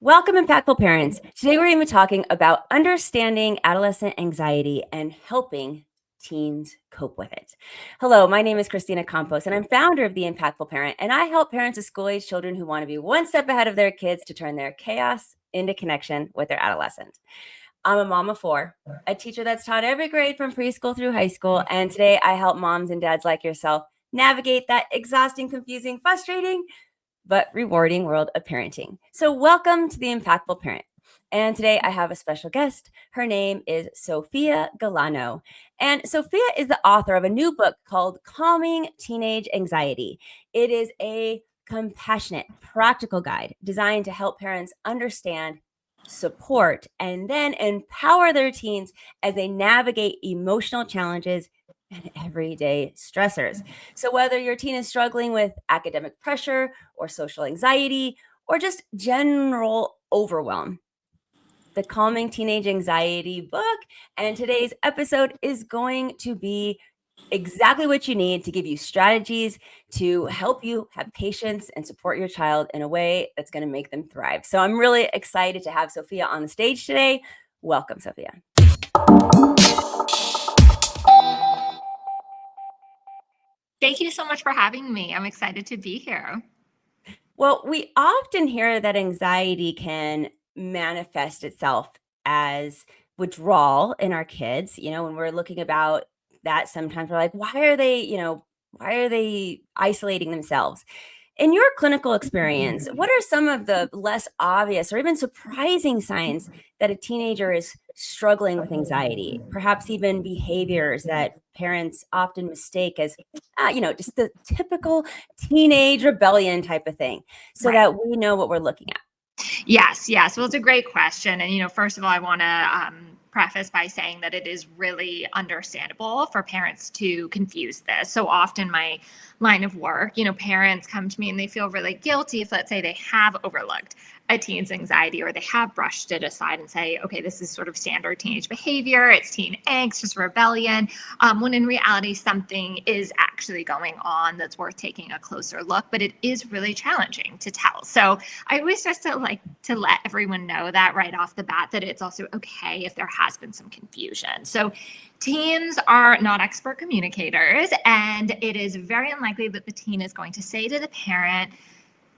Welcome, impactful parents. Today we're going to be talking about understanding adolescent anxiety and helping teens cope with it. Hello, my name is Kristina Campos, and I'm founder of The Impactful Parent, and I help parents of school-age children who want to be one step ahead of their kids to turn their chaos into connection with their adolescent. I'm a mom of four, a teacher that's taught every grade from preschool through high school, and today I help moms and dads like yourself navigate that exhausting, confusing, frustrating, but rewarding world of parenting. So, welcome to the Impactful Parent. And today I have a special guest. Her name is Sophia Galano. And Sophia is the author of a new book called Calming Teenage Anxiety. It is a compassionate, practical guide designed to help parents understand, support, and then empower their teens as they navigate emotional challenges and everyday stressors. So, whether your teen is struggling with academic pressure or social anxiety or just general overwhelm, the Calming Teenage Anxiety book and today's episode is going to be exactly what you need to give you strategies to help you have patience and support your child in a way that's going to make them thrive. So, I'm really excited to have Sophia on the stage today. Welcome, Sophia. Thank you so much for having me. I'm excited to be here. Well, we often hear that anxiety can manifest itself as withdrawal in our kids. When we're looking about that, sometimes we're like, why are they isolating themselves? In your clinical experience, what are some of the less obvious or even surprising signs that a teenager is struggling with anxiety? Perhaps even behaviors that parents often mistake as, just the typical teenage rebellion type of thing, so Right. that we know what we're looking at. Yes. Well, it's a great question. And, first of all, I want to preface by saying that it is really understandable for parents to confuse this. So often, my line of work, parents come to me and they feel really guilty if, let's say, they have overlooked a teen's anxiety or they have brushed it aside and say, okay, this is sort of standard teenage behavior. It's teen angst, just rebellion. When in reality, something is actually going on that's worth taking a closer look, but it is really challenging to tell. So I always just like to let everyone know that right off the bat, that it's also okay if there has been some confusion. So teens are not expert communicators, and it is very unlikely that the teen is going to say to the parent,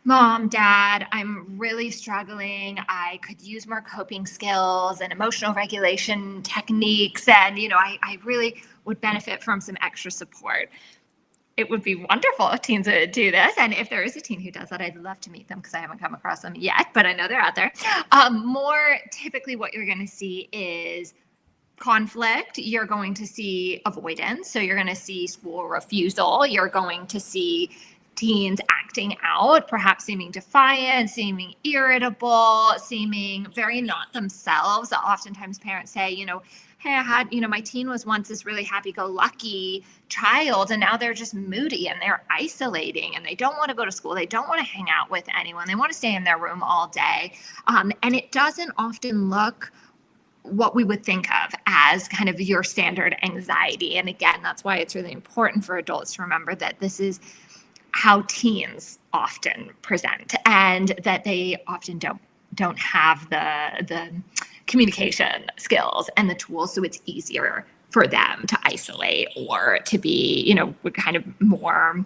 Mom, Dad, I'm really struggling. I could use more coping skills and emotional regulation techniques. And, I really would benefit from some extra support. It would be wonderful if teens would do this. And if there is a teen who does that, I'd love to meet them because I haven't come across them yet, but I know they're out there. More typically, what you're going to see is conflict. You're going to see avoidance. So you're going to see school refusal. You're going to see teens acting out, perhaps seeming defiant, seeming irritable, seeming very not themselves. Oftentimes parents say, hey, I had, my teen was once this really happy-go-lucky child, and now they're just moody and they're isolating and they don't want to go to school. They don't want to hang out with anyone. They want to stay in their room all day. And it doesn't often look what we would think of as kind of your standard anxiety. And again, that's why it's really important for adults to remember that this is how teens often present, and that they often don't have the communication skills and the tools, so it's easier for them to isolate or to be, kind of more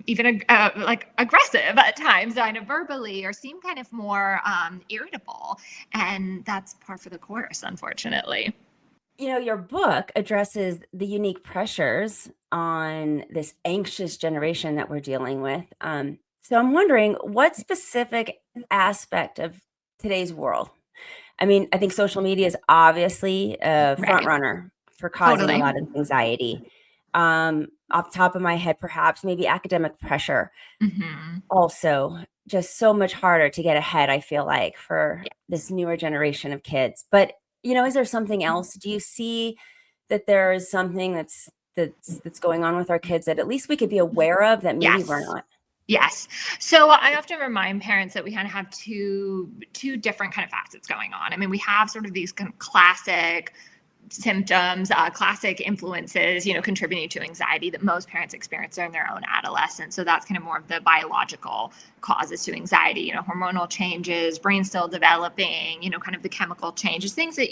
even like aggressive at times, kind of verbally, or seem kind of more irritable. And that's par for the course, unfortunately. Your book addresses the unique pressures on this anxious generation that we're dealing with. So I'm wondering, what specific aspect of today's world? I mean, I think social media is obviously a front runner for causing a lot of anxiety. Off the top of my head, perhaps maybe academic pressure. Mm-hmm. Also, just so much harder to get ahead, I feel like, for this newer generation of kids. But, is there something else? Do you see that there is something that's going on with our kids that at least we could be aware of that maybe we're not? Yes. So I often remind parents that we kind of have two different kind of facets going on. I mean, we have sort of these kind of classic symptoms, classic influences, contributing to anxiety that most parents experience during their own adolescence. So that's kind of more of the biological causes to anxiety, hormonal changes, brain still developing, kind of the chemical changes, things that,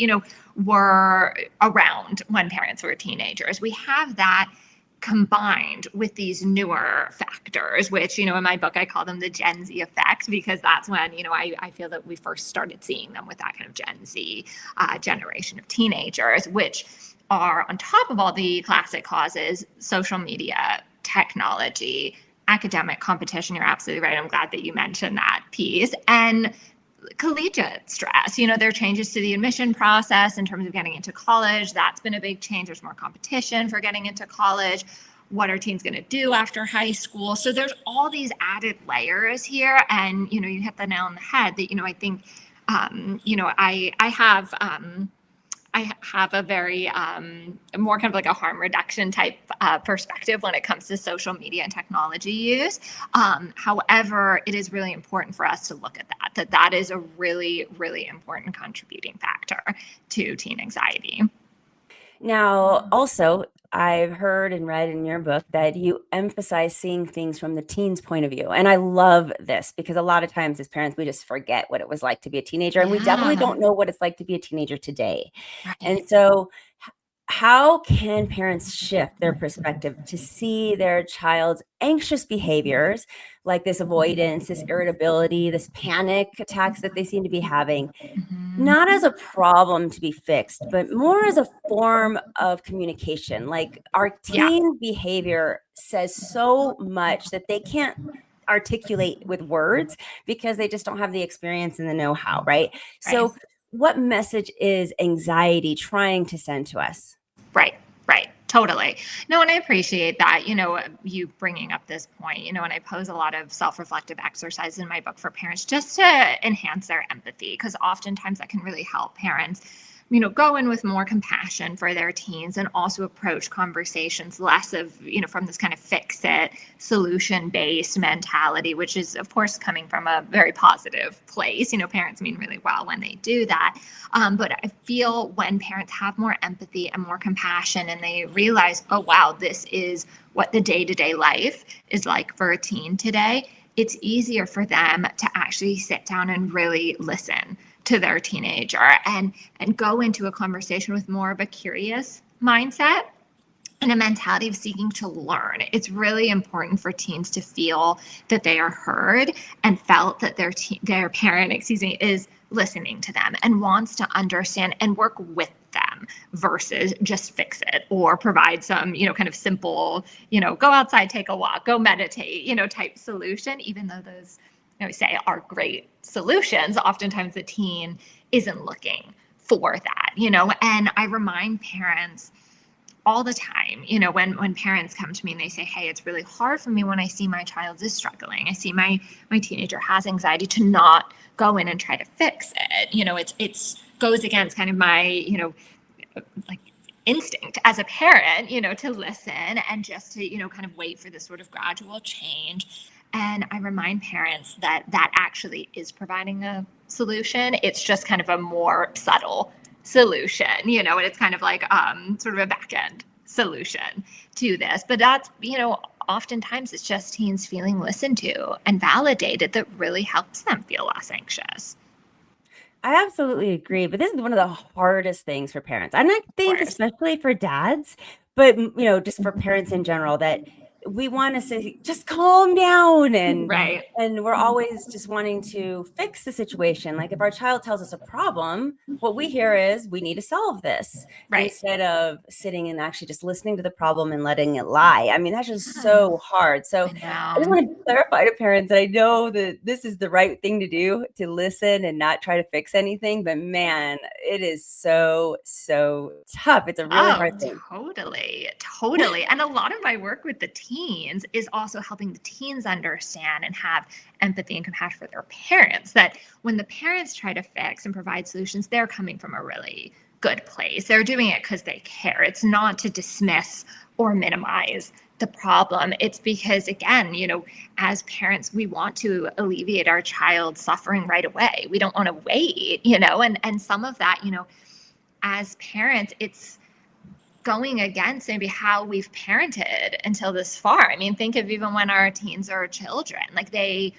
were around when parents were teenagers. We have that combined with these newer factors, which, in my book, I call them the Gen Z effect, because that's when, I feel that we first started seeing them with that kind of Gen Z generation of teenagers, which are on top of all the classic causes, social media, technology, academic competition. You're absolutely right. I'm glad that you mentioned that piece. And collegiate stress. There are changes to the admission process in terms of getting into college. That's been a big change. There's more competition for getting into college. What are teens going to do after high school? So there's all these added layers here. And, you hit the nail on the head that, I think, I have a very more kind of like a harm reduction type perspective when it comes to social media and technology use. However, it is really important for us to look at that is a really, really important contributing factor to teen anxiety. Now, also, I've heard and read in your book that you emphasize seeing things from the teen's point of view. And I love this because a lot of times as parents, we just forget what it was like to be a teenager. And we definitely don't know what it's like to be a teenager today. Right. And so how can parents shift their perspective to see their child's anxious behaviors, like this avoidance, this irritability, this panic attacks that they seem to be having, not as a problem to be fixed, but more as a form of communication? Like our teen behavior says so much that they can't articulate with words because they just don't have the experience and the know-how, right? So what message is anxiety trying to send to us? Right. Totally. No, and I appreciate that, you bringing up this point, and I pose a lot of self-reflective exercises in my book for parents just to enhance their empathy, because oftentimes that can really help parents, go in with more compassion for their teens and also approach conversations less of, from this kind of fix it, solution based mentality, which is, of course, coming from a very positive place. Parents mean really well when they do that. But I feel when parents have more empathy and more compassion and they realize, oh, wow, this is what the day-to-day life is like for a teen today, it's easier for them to actually sit down and really listen to their teenager and go into a conversation with more of a curious mindset and a mentality of seeking to learn. It's really important for teens to feel that they are heard and felt that their parent, is listening to them and wants to understand and work with them versus just fix it or provide some, kind of simple, go outside, take a walk, go meditate, type solution, even though those, we say are great solutions. Oftentimes the teen isn't looking for that, and I remind parents all the time, when parents come to me and they say, hey, it's really hard for me when I see my child is struggling. I see my teenager has anxiety, to not go in and try to fix it. It's goes against kind of my, like instinct as a parent, to listen and just to, kind of wait for this sort of gradual change. And I remind parents that actually is providing a solution. It's just kind of a more subtle solution, and it's kind of like sort of a back end solution to this. But that's, oftentimes it's just teens feeling listened to and validated that really helps them feel less anxious. I absolutely agree, but this is one of the hardest things for parents. And I think especially for dads, but just for parents in general, that we want to say, just calm down. And we're always just wanting to fix the situation. Like if our child tells us a problem, what we hear is we need to solve this instead of sitting and actually just listening to the problem and letting it lie. I mean, that's just so hard. So I just want to clarify to parents that I know that this is the right thing to do, to listen and not try to fix anything. But man, it is so tough. It's a really hard thing. Totally. And a lot of my work with the teens is also helping the teens understand and have empathy and compassion for their parents, that when the parents try to fix and provide solutions, they're coming from a really good place. They're doing it because they care. It's not to dismiss or minimize the problem. It's because, again, as parents, we want to alleviate our child's suffering right away. We don't want to wait, and some of that, as parents, it's going against maybe how we've parented until this far. I mean, think of even when our teens are children, like they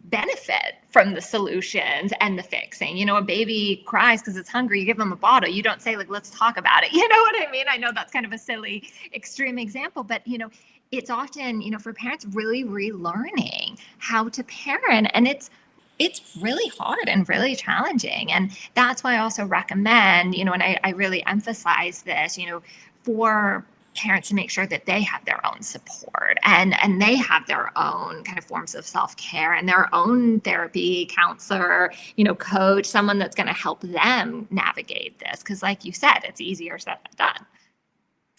benefit from the solutions and the fixing. You know, a baby cries because it's hungry, you give them a bottle. You don't say, like, let's talk about it. You know what I mean? I know that's kind of a silly extreme example, but you know, it's often, you know, for parents really relearning how to parent, and it's really hard and really challenging. And that's why I also recommend, you know, and I really emphasize this, you know, for parents to make sure that they have their own support and they have their own kind of forms of self-care and their own therapy counselor, you know, coach, someone that's going to help them navigate this. Because like you said, it's easier said than done.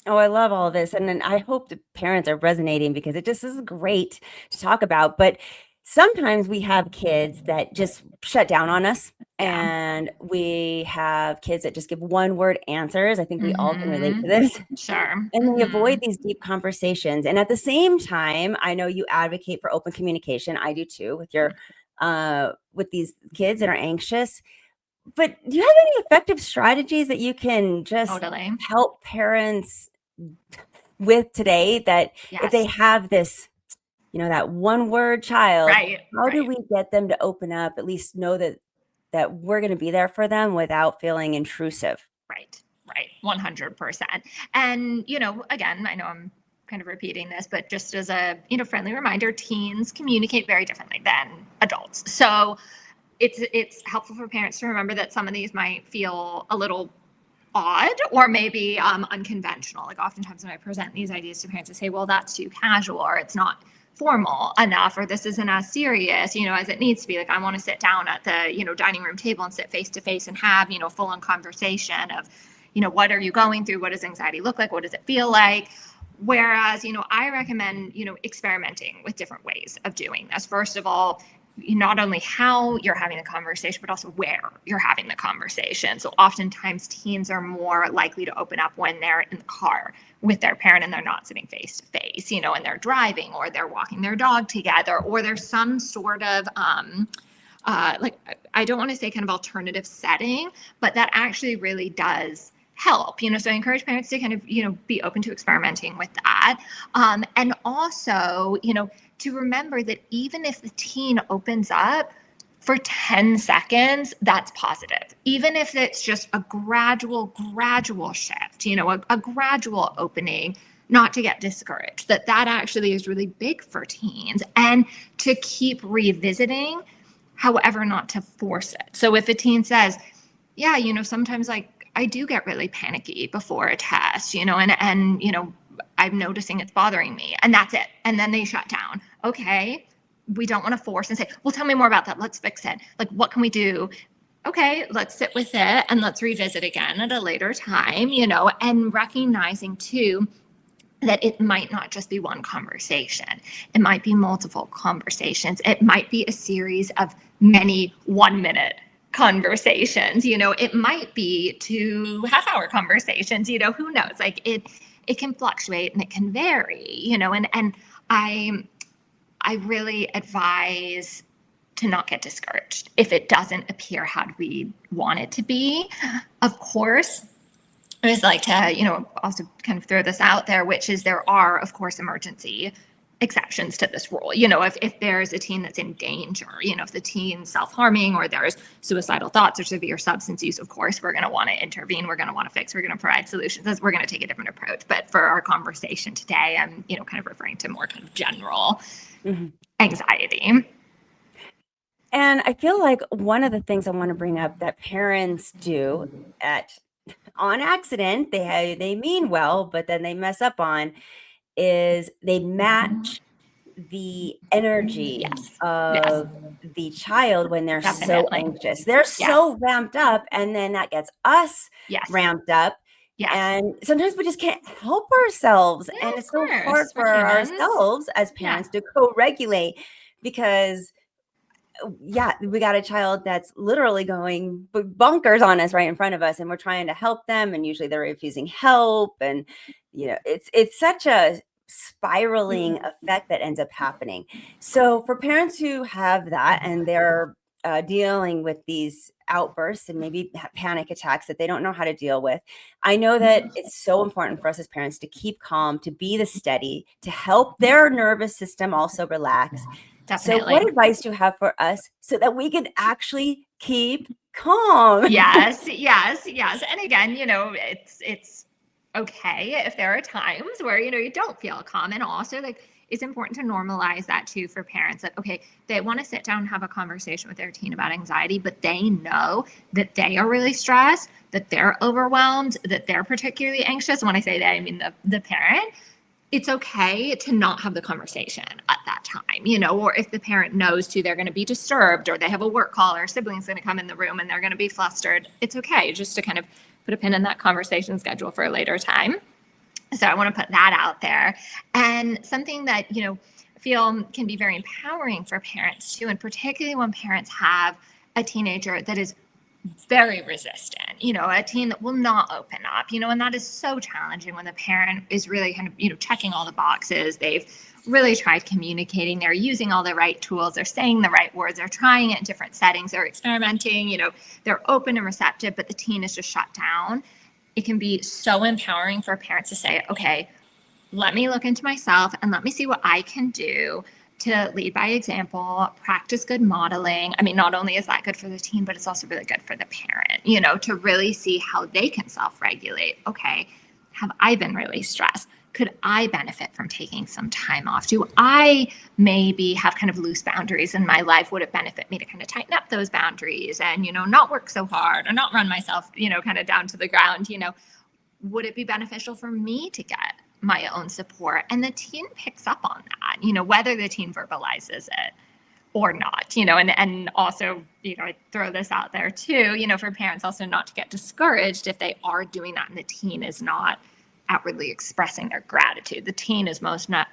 Oh, I love all of this. And then I hope the parents are resonating because it just is great to talk about. But sometimes we have kids that just shut down on us, Yeah. and we have kids that just give one word answers. I think we all can relate to this. Sure. And they avoid these deep conversations. And at the same time, I know you advocate for open communication. I do too with your with these kids that are anxious. But do you have any effective strategies that you can just Totally. help parents with today, that if they Yes. have this, you know, that one word child, Right. how do Right. we get them to open up, at least know that we're going to be there for them without feeling intrusive? Right. Right. 100%. And, you know, again, I know I'm kind of repeating this, but just as a, you know, friendly reminder, teens communicate very differently than adults. So it's helpful for parents to remember that some of these might feel a little odd or maybe unconventional. Like oftentimes when I present these ideas to parents, I say, well, that's too casual, or it's not formal enough, or this isn't as serious, you know, as it needs to be. Like I want to sit down at the, you know, dining room table and sit face to face and have, you know, full on conversation of, you know, what are you going through? What does anxiety look like? What does it feel like? Whereas, you know, I recommend, you know, experimenting with different ways of doing this. First of all, not only how you're having the conversation, but also where you're having the conversation. So oftentimes teens are more likely to open up when they're in the car with their parent and they're not sitting face to face, you know, and they're driving or they're walking their dog together, or there's some sort of like, I don't want to say kind of alternative setting, but that actually really does help, you know. So I encourage parents to kind of, you know, be open to experimenting with that. And also, you know, to remember that even if the teen opens up for 10 seconds, that's positive. Even if it's just a gradual shift, you know, a gradual opening, not to get discouraged, that actually is really big for teens, and to keep revisiting, however, not to force it. So if a teen says, yeah, you know, sometimes like I do get really panicky before a test, you know, and you know, I'm noticing it's bothering me, and that's it. And then they shut down. Okay, we don't want to force and say, well, tell me more about that. Let's fix it. Like, what can we do? Okay, let's sit with it and let's revisit again at a later time, you know, and recognizing too that it might not just be one conversation. It might be multiple conversations. It might be a series of many 1 minute conversations. You know, it might be 2 half-hour conversations, you know, who knows? Like it can fluctuate and it can vary, you know, and I really advise to not get discouraged if it doesn't appear how we want it to be. Of course, I always like to, you know, also kind of throw this out there, which is there are, of course, emergency exceptions to this rule. You know, if there's a teen that's in danger, you know, if the teen's self-harming or there's suicidal thoughts or severe substance use, of course, we're going to want to intervene. We're going to want to fix. We're going to provide solutions. We're going to take a different approach. But for our conversation today, I'm, you know, kind of referring to more kind of general anxiety. And I feel like one of the things I want to bring up that parents do on accident, they mean well, but then they mess up on, is they match the energy Yes. Yes. of the child when they're so Definitely. anxious. They're so Yes. ramped up, and then that gets us Yes. ramped up. Yes. And sometimes we just can't help ourselves. Yeah, And of it's so hard course. for We're humans. ourselves as Yeah. parents to co-regulate because yeah, we got a child that's literally going bonkers on us right in front of us, and we're trying to help them, and usually they're refusing help, and you know, it's such a spiraling effect that ends up happening. So for parents who have that and they're dealing with these outbursts and maybe panic attacks that they don't know how to deal with. I know that it's so important for us as parents to keep calm, to be the steady, to help their nervous system also relax. So Definitely. what advice do you have for us so that we can actually keep calm? Yes. And again, it's okay if there are times where, you don't feel calm. And also, like, it's important to normalize that too for parents, that, okay, they want to sit down and have a conversation with their teen about anxiety, but they know that they are really stressed, that they're overwhelmed, that they're particularly anxious. And when I say that, I mean the parent. It's okay to not have the conversation at that time, or if the parent knows too, they're going to be disturbed, or they have a work call, or a sibling's going to come in the room and they're going to be flustered. It's okay just to kind of put a pin in that conversation schedule for a later time. So I want to put that out there. And something that, I feel can be very empowering for parents too, and particularly when parents have a teenager that is very resistant, a teen that will not open up, and that is so challenging when the parent is really kind of, checking all the boxes. They've really tried communicating. They're using all the right tools. They're saying the right words. They're trying it in different settings. They're experimenting, they're open and receptive, but the teen is just shut down. It can be so empowering for parents to say, okay, let me look into myself and let me see what I can do to lead by example, practice good modeling. I mean, not only is that good for the teen, but it's also really good for the parent, to really see how they can self-regulate. Okay, have I been really stressed? Could I benefit from taking some time off? Do I maybe have kind of loose boundaries in my life? Would it benefit me to kind of tighten up those boundaries and, not work so hard or not run myself, kind of down to the ground? Would it be beneficial for me to get my own support? And the teen picks up on that, whether the teen verbalizes it or not, and also, I throw this out there too, for parents also not to get discouraged if they are doing that and the teen is not outwardly expressing their gratitude. The teen is most not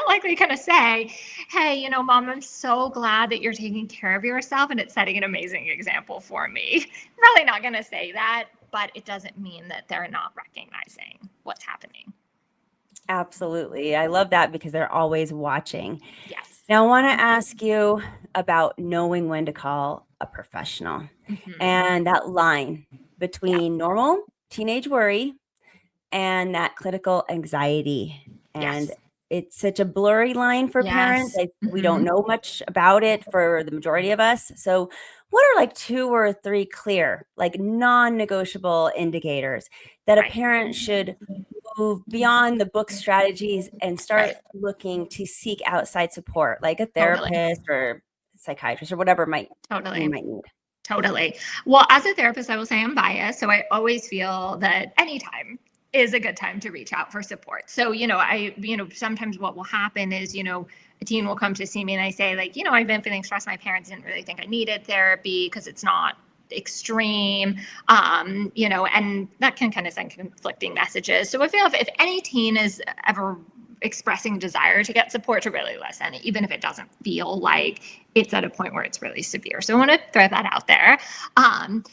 likely going to say, hey, mom, I'm so glad that you're taking care of yourself and it's setting an amazing example for me. Probably not going to say that, but it doesn't mean that they're not recognizing what's happening. Absolutely. I love that because they're always watching. Yes. Now, I want to ask you about knowing when to call a professional and that line between normal teenage worry and that clinical anxiety. And it's such a blurry line for parents. We don't know much about it for the majority of us. So what are like 2 or 3 clear, like non-negotiable indicators that a parent should move beyond the book strategies and start looking to seek outside support, like a therapist or psychiatrist or whatever you might need? Totally. Well, as a therapist, I will say I'm biased. So I always feel that anytime is a good time to reach out for support. So, sometimes what will happen is, a teen will come to see me and I say, like, I've been feeling stressed. My parents didn't really think I needed therapy because it's not extreme, and that can kind of send conflicting messages. So I feel if any teen is ever expressing desire to get support, to really listen, even if it doesn't feel like it's at a point where it's really severe. So I want to throw that out there. And,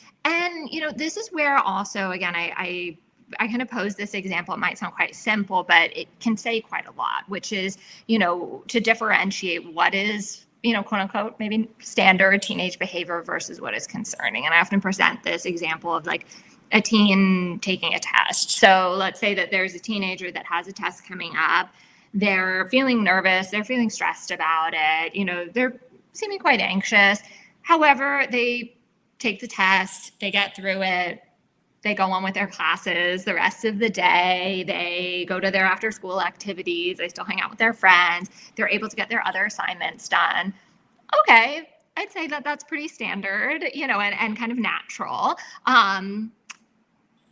this is where also, again, I kind of pose this example. It might sound quite simple, but it can say quite a lot, which is, to differentiate what is, quote unquote, maybe standard teenage behavior versus what is concerning. And I often present this example of like a teen taking a test. So let's say that there's a teenager that has a test coming up. They're feeling nervous. They're feeling stressed about it. They're seeming quite anxious. However, they take the test, they get through it. They go on with their classes the rest of the day. They go to their after school activities. They still hang out with their friends. They're able to get their other assignments done. Okay, I'd say that that's pretty standard, and kind of natural.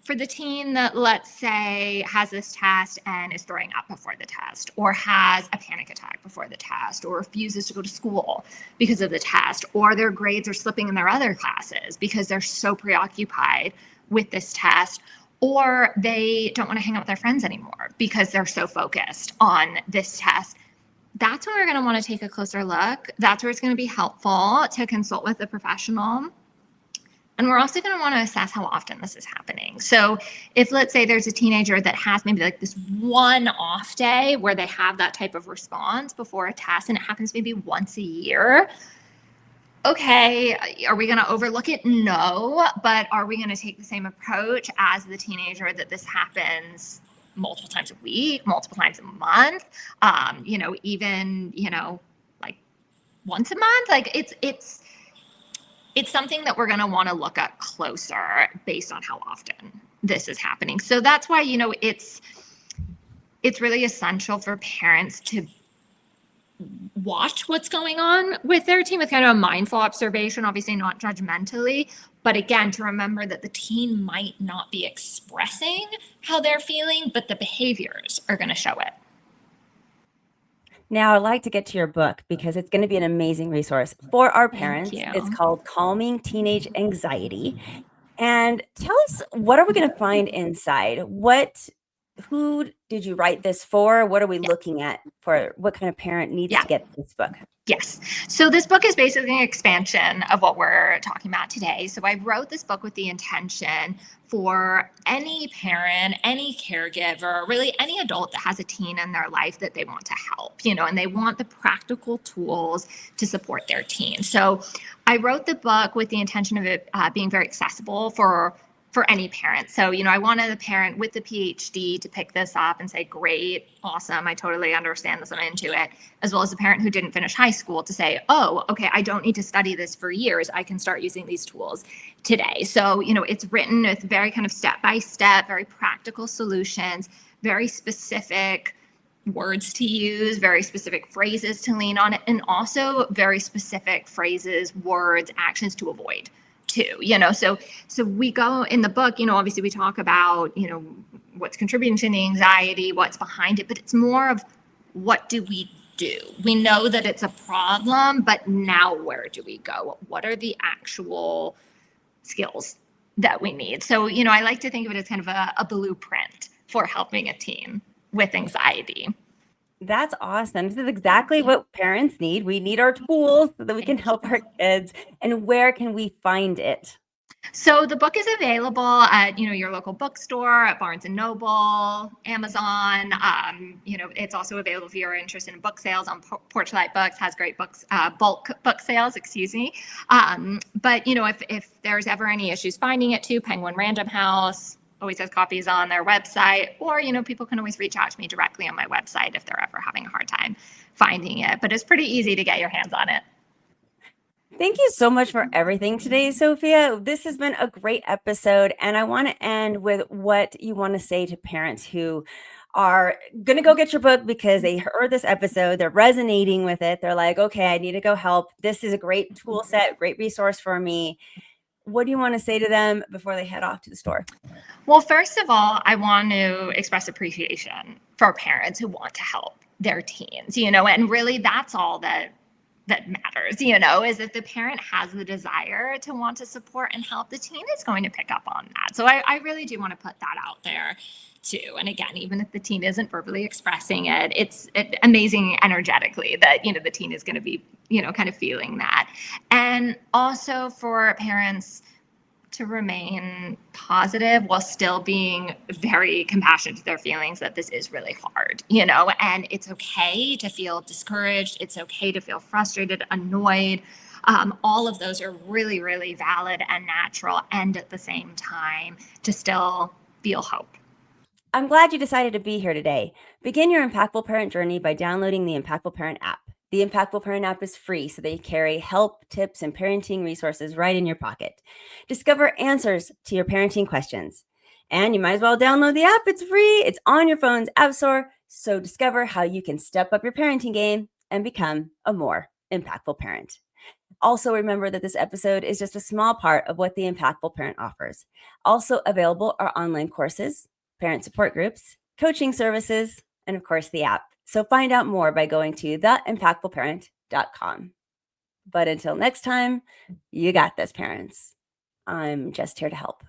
For the teen that, let's say, has this test and is throwing up before the test, or has a panic attack before the test, or refuses to go to school because of the test, or their grades are slipping in their other classes because they're so preoccupied with this test, or they don't want to hang out with their friends anymore because they're so focused on this test, that's when we're going to want to take a closer look. That's where it's going to be helpful to consult with a professional. And we're also going to want to assess how often this is happening. So if, let's say, there's a teenager that has maybe like this one off day where they have that type of response before a test, and it happens maybe once a year, Okay, are we going to overlook it? No, but are we going to take the same approach as the teenager that this happens multiple times a week, multiple times a month, even, like once a month? Like it's something that we're going to want to look at closer based on how often this is happening. So that's why, it's really essential for parents to watch what's going on with their teen with kind of a mindful observation, obviously not judgmentally, but again, to remember that the teen might not be expressing how they're feeling, but the behaviors are going to show it. Now, I'd like to get to your book because it's going to be an amazing resource for our Thank parents. you. It's called Calming Teenage Anxiety. And tell us, what are we going to find inside? Who did you write this for? What are we looking at for what kind of parent needs to get this book? Yes. So this book is basically an expansion of what we're talking about today. So I wrote this book with the intention for any parent, any caregiver, really any adult that has a teen in their life that they want to help, and they want the practical tools to support their teen. So I wrote the book with the intention of it being very accessible for any parent. So, I wanted the parent with the PhD to pick this up and say, great, awesome, I totally understand this, I'm into it, as well as the parent who didn't finish high school to say, oh, okay, I don't need to study this for years. I can start using these tools today. So, it's written with very kind of step-by-step, very practical solutions, very specific words to use, very specific phrases to lean on, and also very specific phrases, words, actions to avoid too, so we go in the book, obviously we talk about, what's contributing to the anxiety, what's behind it, but it's more of what do we do? We know that it's a problem, but now where do we go? What are the actual skills that we need? So, I like to think of it as kind of a blueprint for helping a teen with anxiety. That's awesome. This is exactly what parents need. We need our tools so that we can help our kids. And where can we find it? So the book is available at, your local bookstore, at Barnes and Noble, Amazon. It's also available if you're interested in book sales on Porchlight Books, has great books, bulk book sales, excuse me. But, if there's ever any issues finding it too, Penguin Random House always has copies on their website, or, people can always reach out to me directly on my website if they're ever having a hard time finding it. But it's pretty easy to get your hands on it. Thank you so much for everything today, Sophia. This has been a great episode, and I want to end with what you want to say to parents who are going to go get your book because they heard this episode, they're resonating with it. They're like, okay, I need to go help. This is a great tool set, great resource for me. What do you want to say to them before they head off to the store? Well, first of all, I want to express appreciation for parents who want to help their teens, and really that's all that matters, is if the parent has the desire to want to support and help, the teen is going to pick up on that. So I really do want to put that out there too. And again, even if the teen isn't verbally expressing it, it's amazing energetically that, the teen is going to be, kind of feeling that. And also for parents to remain positive while still being very compassionate to their feelings, that this is really hard, and it's okay to feel discouraged. It's okay to feel frustrated, annoyed. All of those are really, really valid and natural. And at the same time, to still feel hope. I'm glad you decided to be here today. Begin your Impactful Parent journey by downloading the Impactful Parent app. The Impactful Parent app is free, so they carry help, tips, and parenting resources right in your pocket. Discover answers to your parenting questions. And you might as well download the app. It's free. It's on your phone's app store. So discover how you can step up your parenting game and become a more impactful parent. Also, remember that this episode is just a small part of what the Impactful Parent offers. Also available are online courses, parent support groups, coaching services, and of course the app. So find out more by going to theimpactfulparent.com. But until next time, you got this, parents. I'm just here to help.